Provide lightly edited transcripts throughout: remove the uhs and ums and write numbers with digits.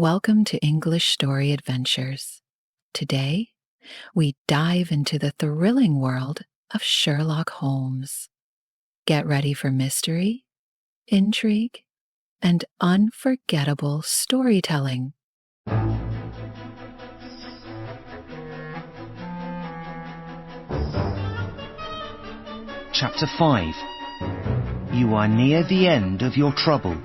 Welcome to English Story Adventures. Today, we dive into the thrilling world of Sherlock Holmes. Get ready for mystery, intrigue, and unforgettable storytelling. Chapter 5. You are near the end of your trouble.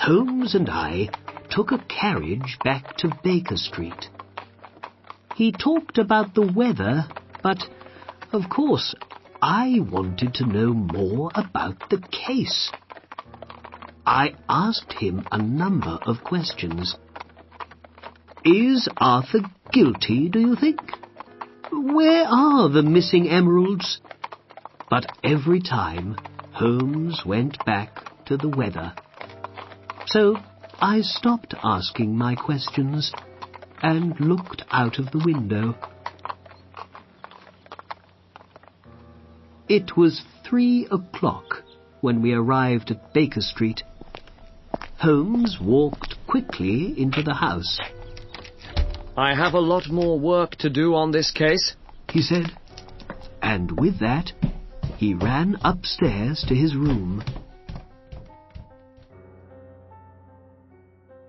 Holmes and I took a carriage back to Baker Street. He talked about the weather, but, of course, I wanted to know more about the case. I asked him a number of questions. Is Arthur guilty, do you think? Where are the missing emeralds? But every time, Holmes went back to the weather. So I stopped asking my questions and looked out of the window. It was 3 o'clock when we arrived at Baker Street. Holmes walked quickly into the house. I have a lot more work to do on this case, he said, and with that, he ran upstairs to his room.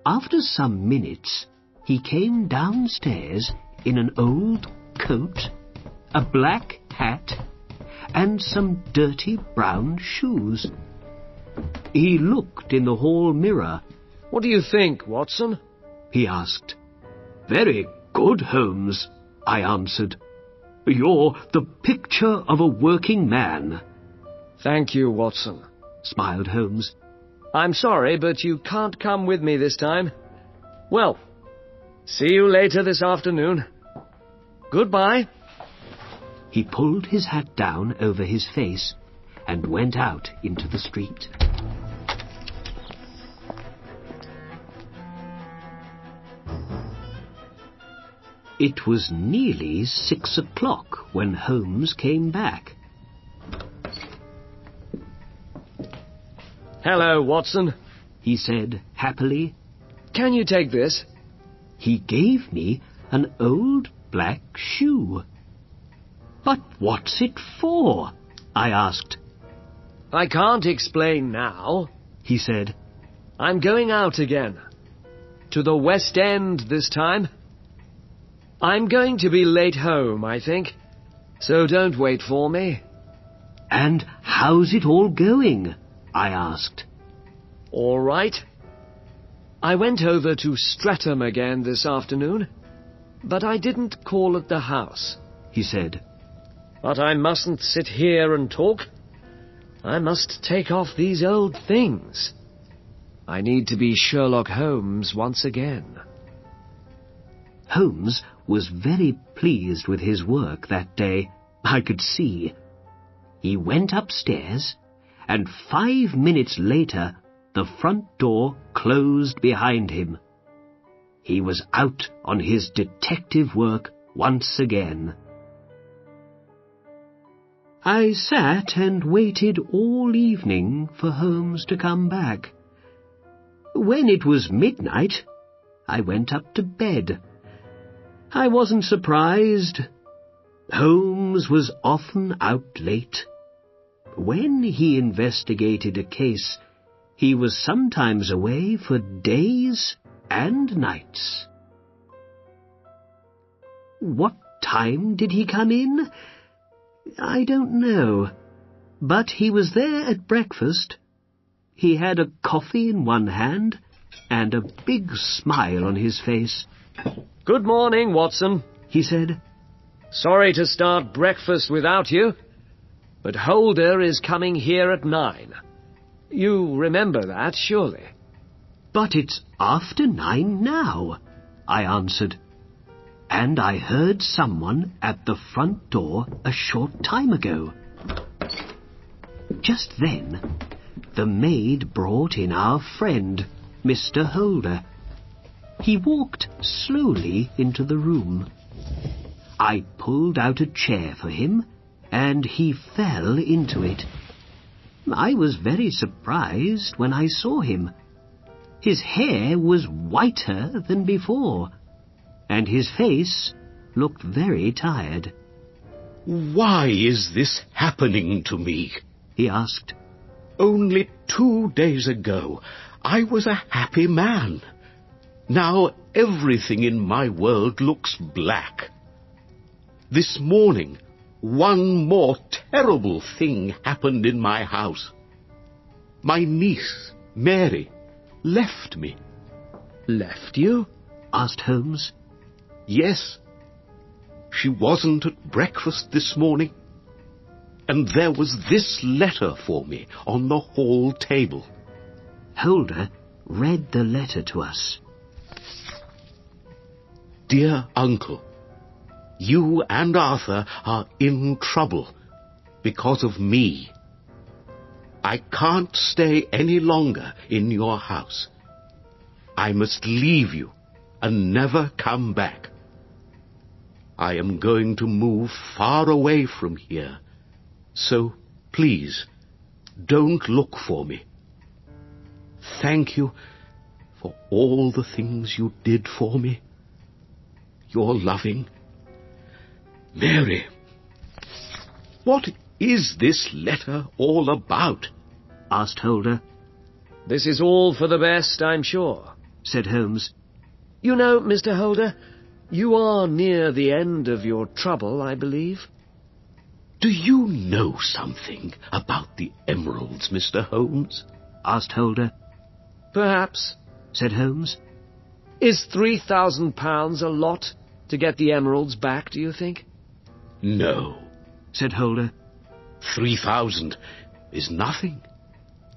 After some minutes, he came downstairs in an old coat, a black hat, and some dirty brown shoes. He looked in the hall mirror. What do you think, Watson? He asked. Very good, Holmes, I answered. You're the picture of a working man. Thank you, Watson, smiled Holmes. I'm sorry, but you can't come with me this time. Well, see you later this afternoon. Goodbye. He pulled his hat down over his face and went out into the street. It was nearly 6 o'clock when Holmes came back. Hello, Watson, he said happily. Can you take this? He gave me an old black shoe. But what's it for? I asked. I can't explain now, he said. I'm going out again. To the West End this time. I'm going to be late home, I think, so don't wait for me. And how's it all going? I asked. All right. I went over to Streatham again this afternoon, but I didn't call at the house, he said. But I mustn't sit here and talk. I must take off these old things. I need to be Sherlock Holmes once again. Holmes was very pleased with his work that day, I could see. He went upstairs, and 5 minutes later, the front door closed behind him. He was out on his detective work once again. I sat and waited all evening for Holmes to come back. When it was midnight, I went up to bed. I wasn't surprised. Holmes was often out late. When he investigated a case, he was sometimes away for days and nights. What time did he come in? I don't know, but he was there at breakfast. He had a coffee in one hand and a big smile on his face. Good morning, Watson, he said. Sorry to start breakfast without you, but Holder is coming here at 9. You remember that, surely? But it's after 9 now, I answered. And I heard someone at the front door a short time ago. Just then, the maid brought in our friend, Mr. Holder. He walked slowly into the room. I pulled out a chair for him and he fell into it. I was very surprised when I saw him. His hair was whiter than before, and his face looked very tired. "Why is this happening to me?" he asked. "Only 2 days ago I was a happy man. Now everything in my world looks black. This morning, one more terrible thing happened in my house. My niece, Mary, left me." Left you? Asked Holmes. "Yes. She wasn't at breakfast this morning, and there was this letter for me on the hall table." Holder read the letter to us. "Dear Uncle, you and Arthur are in trouble because of me. I can't stay any longer in your house. I must leave you and never come back. I am going to move far away from here, so please don't look for me. Thank you for all the things you did for me. Your loving, Mary." "What is this letter all about?" asked Holder. This is all for the best, I'm sure, said Holmes. You know, Mr. Holder, you are near the end of your trouble, I believe. "Do you know something about the emeralds, Mr. Holmes?" asked Holder. Perhaps, said Holmes. Is £3,000 a lot to get the emeralds back, do you think? "No," said Holder. 3,000 is nothing."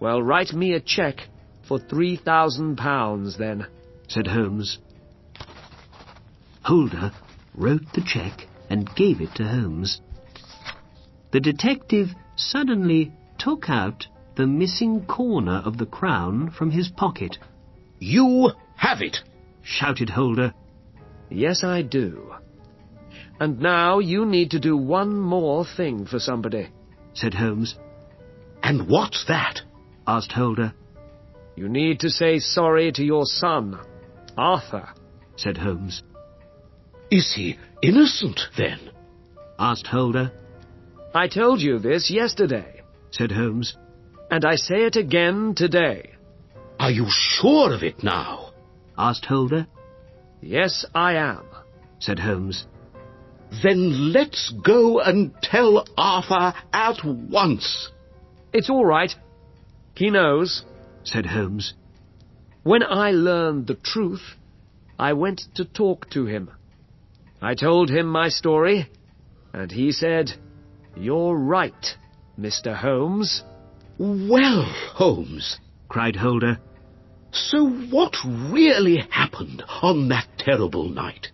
Well, write me a cheque for £3,000 then, said Holmes. Holder wrote the cheque and gave it to Holmes. The detective suddenly took out the missing corner of the crown from his pocket. "You have it!" shouted Holder. Yes, I do. And now you need to do one more thing for somebody, said Holmes. "And what's that?" asked Holder. You need to say sorry to your son, Arthur, said Holmes. "Is he innocent, then?" asked Holder. I told you this yesterday, said Holmes. And I say it again today. "Are you sure of it now?" asked Holder. Yes, I am, said Holmes. "Then let's go and tell Arthur at once." It's all right. He knows, said Holmes. When I learned the truth, I went to talk to him. I told him my story, and he said, "You're right, Mr. Holmes." "Well, Holmes," cried Holder. "So what really happened on that terrible night?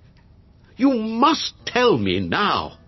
You must tell me now."